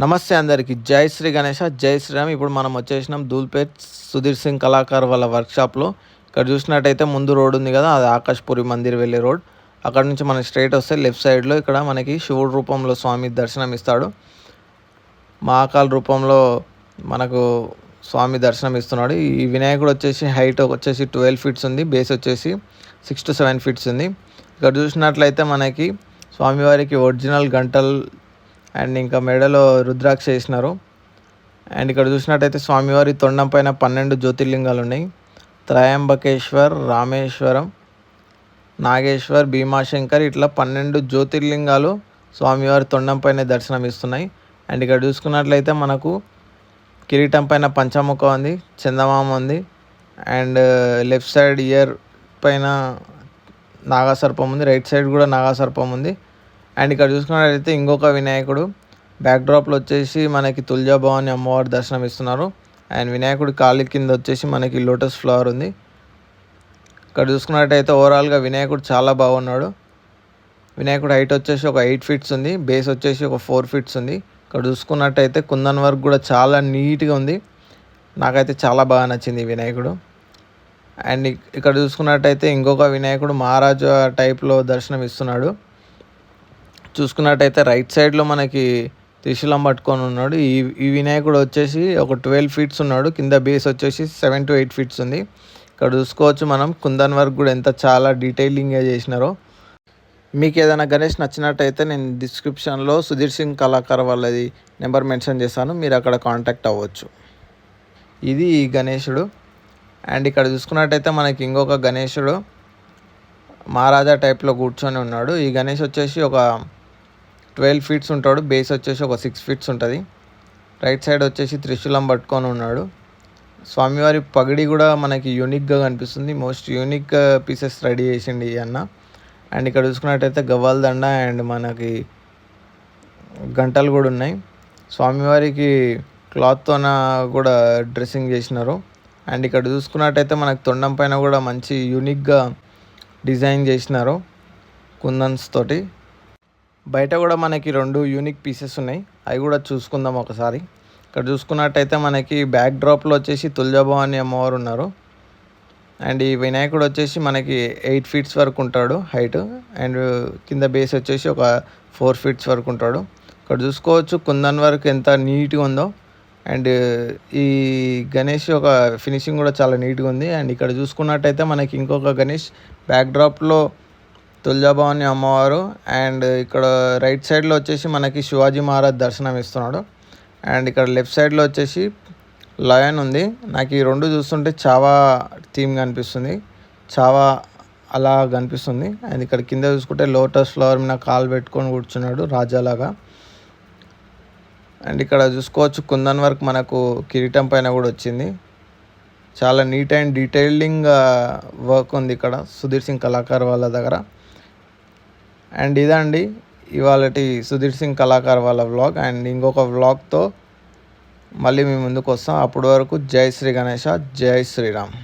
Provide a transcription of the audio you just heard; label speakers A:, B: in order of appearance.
A: నమస్తే అందరికీ జై శ్రీ గణేష జై శ్రీరామ్. ఇప్పుడు మనం వచ్చేసినాం ధూల్పేట్ సుధీర్ సింగ్ కళాకార్ వాళ్ళ వర్క్షాప్లో. ఇక్కడ చూసినట్టయితే ముందు రోడ్ ఉంది కదా, అది ఆకాష్పురి మందిర్ వెళ్ళే రోడ్. అక్కడ నుంచి మనం స్ట్రైట్ వస్తే లెఫ్ట్ సైడ్లో ఇక్కడ మనకి శివుడు రూపంలో స్వామి దర్శనం ఇస్తాడు. మహాకాల్ రూపంలో మనకు స్వామి దర్శనం ఇస్తున్నాడు. ఈ వినాయకుడు వచ్చేసి హైట్ వచ్చేసి 12 ఫీట్స్ ఉంది, బేస్ వచ్చేసి 6 to 7 ఫీట్స్ ఉంది. ఇక్కడ చూసినట్లయితే మనకి స్వామివారికి ఒరిజినల్ గంటలు అండ్ ఇంకా మెడలో రుద్రాక్ష వేసినారు. అండ్ ఇక్కడ చూసినట్టయితే స్వామివారి తొండం పైన 12 జ్యోతిర్లింగాలు ఉన్నాయి. త్రయంబకేశ్వర్, రామేశ్వరం, నాగేశ్వర్, భీమాశంకర్, ఇట్లా 12 జ్యోతిర్లింగాలు స్వామివారి తొండం పైన దర్శనం ఇస్తున్నాయి. అండ్ ఇక్కడ చూసుకున్నట్లయితే మనకు కిరీటం పైన పంచముఖ ఉంది, చందమామ ఉంది. అండ్ లెఫ్ట్ సైడ్ ఇయర్ పైన నాగసర్పం ఉంది, రైట్ సైడ్ కూడా నాగసర్పం ఉంది. అండ్ ఇక్కడ చూసుకున్నట్లయితే ఇంకొక వినాయకుడు బ్యాక్డ్రాప్లో వచ్చేసి మనకి తుల్జాభవాని అమ్మవారి దర్శనం ఇస్తున్నారు. అండ్ వినాయకుడి కాళ్ళ కింద వచ్చేసి మనకి లోటస్ ఫ్లవర్ ఉంది. ఇక్కడ చూసుకున్నట్టయితే ఓవరాల్గా వినాయకుడు చాలా బాగున్నాడు. వినాయకుడు హైట్ వచ్చేసి ఒక 8 ఫీట్స్ ఉంది, బేస్ వచ్చేసి ఒక 4 ఫీట్స్ ఉంది. ఇక్కడ చూసుకున్నట్టయితే కుందన్ వర్క్ కూడా చాలా నీట్గా ఉంది. నాకైతే చాలా బాగా నచ్చింది ఈ వినాయకుడు. అండ్ ఇక్కడ చూసుకున్నట్టయితే ఇంకొక వినాయకుడు మహారాజా టైప్లో దర్శనం ఇస్తున్నాడు. చూసుకున్నట్టయితే రైట్ సైడ్లో మనకి త్రిశూలం పట్టుకొని ఉన్నాడు. ఈ వినాయకుడు వచ్చేసి ఒక 12 ఫీట్స్ ఉన్నాడు, కింద బేస్ వచ్చేసి 7 to 8 ఫీట్స్ ఉంది. ఇక్కడ చూసుకోవచ్చు మనం కుందన్ వర్క్ కూడా ఎంత చాలా డీటెయిలింగ్గా చేసినారో. మీకు ఏదైనా గణేష్ నచ్చినట్టయితే నేను డిస్క్రిప్షన్లో సుధీర్ సింగ్ కళాకార్ వాళ్ళది నెంబర్ మెన్షన్ చేశాను, మీరు అక్కడ కాంటాక్ట్ అవ్వచ్చు. ఇది ఈ గణేశుడు. అండ్ ఇక్కడ చూసుకున్నట్టయితే మనకి ఇంకొక గణేశుడు మహారాజా టైప్లో కూర్చొని ఉన్నాడు. ఈ గణేష్ వచ్చేసి ఒక 12 ఫీట్స్ ఉంటాడు, బేస్ వచ్చేసి ఒక 6 ఫీట్స్ ఉంటుంది. రైట్ సైడ్ వచ్చేసి త్రిశూలం పట్టుకొని ఉన్నాడు. స్వామివారి పగిడి కూడా మనకి యూనిక్గా కనిపిస్తుంది. మోస్ట్ యూనిక్ పీసెస్ రెడీ చేసిండి అన్న. అండ్ ఇక్కడ చూసుకున్నట్టయితే గవ్వాల దండ అండ్ మనకి గంటలు కూడా ఉన్నాయి. స్వామివారికి క్లాత్తోన కూడా డ్రెస్సింగ్ చేసినారు. అండ్ ఇక్కడ చూసుకున్నట్టయితే మనకు తొండం పైన కూడా మంచి యూనిక్గా డిజైన్ చేసినారు కుందన్స్ తోటి. బయట కూడా మనకి 2 యూనిక్ పీసెస్ ఉన్నాయి, అవి కూడా చూసుకుందాం ఒకసారి. ఇక్కడ చూసుకున్నట్టయితే మనకి బ్యాక్ డ్రాప్లో వచ్చేసి తుల్జాభవాని అమ్మవారు ఉన్నారు. అండ్ ఈ వినాయకుడు వచ్చేసి మనకి 8 ఫీట్స్ వరకు ఉంటాడు హైట్, అండ్ కింద బేస్ వచ్చేసి ఒక 4 ఫీట్స్ వరకు ఉంటాడు. ఇక్కడ చూసుకోవచ్చు కుందన్ వర్క్ ఎంత నీట్గా ఉందో. అండ్ ఈ గణేష్ ఒక ఫినిషింగ్ కూడా చాలా నీట్గా ఉంది. అండ్ ఇక్కడ చూసుకున్నట్టయితే మనకి ఇంకొక గణేష్ బ్యాక్ డ్రాప్లో తుల్జాభవాని అమ్మవారు. అండ్ ఇక్కడ రైట్ సైడ్లో వచ్చేసి మనకి శివాజీ మహారాజ్ దర్శనం ఇస్తున్నాడు. అండ్ ఇక్కడ లెఫ్ట్ సైడ్లో వచ్చేసి లయన్ ఉంది. నాకు ఈ 2 చూస్తుంటే చావా థీమ్ కనిపిస్తుంది, చావా అలా కనిపిస్తుంది. అండ్ ఇక్కడ కింద చూసుకుంటే లోటస్ ఫ్లవర్ మీద కాలు పెట్టుకొని కూర్చున్నాడు రాజాలాగా. అండ్ ఇక్కడ చూసుకోవచ్చు కుందన్ వర్క్ మనకు కిరీటం పైన కూడా వచ్చింది. చాలా నీట్ అండ్ డీటెయిలింగ్ వర్క్ ఉంది ఇక్కడ సుధీర్ సింగ్ కళాకార్ వాళ్ళ దగ్గర. అండ్ ఇదండి ఇవాళటి సుధీర్ సింగ్ కళాకార్ వాళ్ళ వ్లాగ్. అండ్ ఇంకొక వ్లాగ్తో మళ్ళీ మీ ముందుకు వస్తాం. అప్పటి వరకు జై శ్రీ గణేష, జై శ్రీరామ్.